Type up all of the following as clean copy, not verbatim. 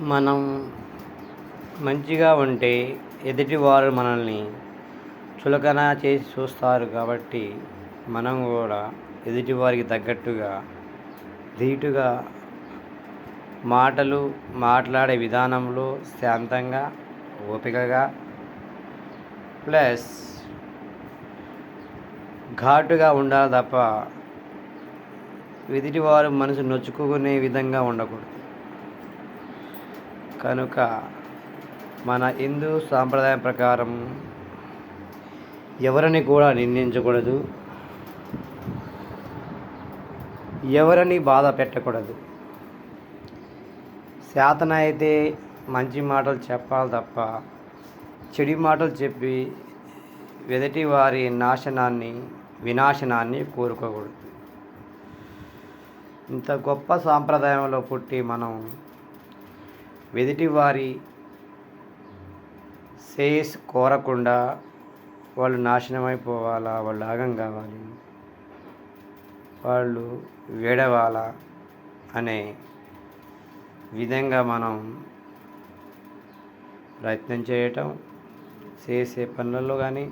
మనం మంచిగా ఉంటే ఎదుటివారు మనల్ని చులకన చేసి చూస్తారు కాబట్టి మనం కూడా ఎదుటివారికి తగ్గట్టుగా ధీటుగా మాట్లాడే విధానంలో శాంతంగా ఓపికగా ప్లస్ ఘాటుగా ఉండాలి తప్ప ఎదుటివారు మనసు నొచ్చుకునే విధంగా ఉండకూడదు. కనుక మన హిందూ సాంప్రదాయం ప్రకారం ఎవరిని కూడా నిందించకూడదు, ఎవరిని బాధ పెట్టకూడదు. శాతనైతే మంచి మాటలు చెప్పాలి తప్ప చెడు మాటలు చెప్పి ఎదుటి వారి వినాశనాన్ని కోరుకోకూడదు. ఇంత గొప్ప సాంప్రదాయంలో పుట్టి మనం ఎదుటివారి శ్రేయస్సు కోరకుండా వాళ్ళు నాశనం అయిపోవాలా, వాళ్ళు ఆగం కావాలి, వాళ్ళు వేడవాలా అనే విధంగా మనం ప్రయత్నం చేయటం, చేసే పనులలో కానీ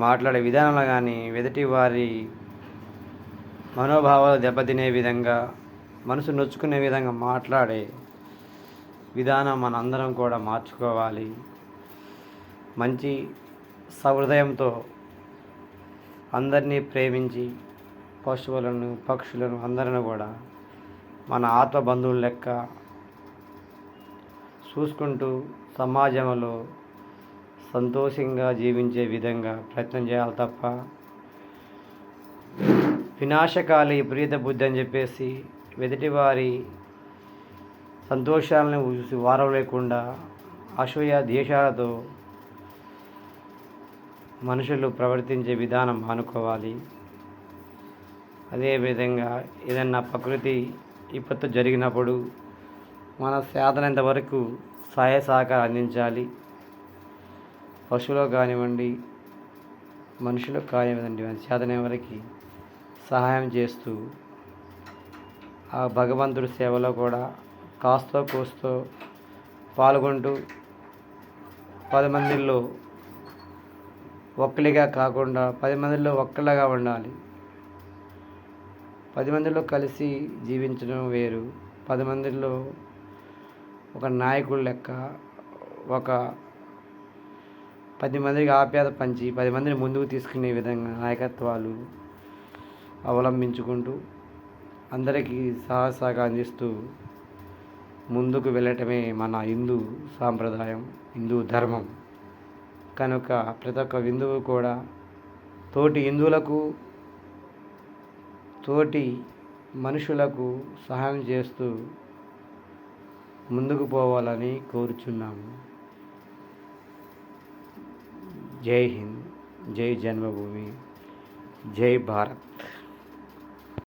మాట్లాడే విధానంలో కానీ ఎదుటి వారి మనోభావాలు దెబ్బతినే విధంగా, మనసు నొచ్చుకునే విధంగా మాట్లాడే విధానం మనందరం కూడా మార్చుకోవాలి. మంచి సహృదయంతో అందరినీ ప్రేమించి పశువులను పక్షులను అందరిని కూడా మన ఆత్మ బంధువుల లెక్క చూసుకుంటూ సమాజంలో సంతోషంగా జీవించే విధంగా ప్రయత్నం చేయాలి తప్ప వినాశకాలి విపరీత బుద్ధి అని చెప్పేసి ఎదుటివారి సంతోషాలను చూసి వారం లేకుండా అసూయ ద్వేషాలతో మనుషులు ప్రవర్తించే విధానం మానుకోవాలి. అదేవిధంగా ఏదన్నా ప్రకృతి విపత్తు జరిగినప్పుడు మన సాధనంత వరకు సహాయ సహకారం అందించాలి. పశువులకు కానివ్వండి, మనుషులకు కానివ్వండి, సాధన వరకు సహాయం చేస్తూ ఆ భగవంతుడి సేవలో కూడా కాస్తో కూస్తో పాల్గొంటూ 10 మందిలో ఒక్కలిగా కాకుండా 10 మందిలో ఒక్కళ్ళగా ఉండాలి. 10 మందిలో కలిసి జీవించడం వేరు, 10 మందిలో ఒక నాయకుడు లెక్క ఒక 10 మందికి ఆప్యాయత పంచి 10 మందిని ముందుకు తీసుకునే విధంగా నాయకత్వాలు అవలంబించుకుంటూ అందరికీ సహకారం అందిస్తూ ముందుకు వెళ్ళటమే మన హిందూ సాంప్రదాయం, హిందూ ధర్మం. కనుక ప్రతి ఒక్క హిందువు కూడా తోటి హిందువులకు, తోటి మనుషులకు సహాయం చేస్తూ ముందుకు పోవాలని కోరుచున్నాము. జై హింద్, జై జన్మభూమి, జై భారత్.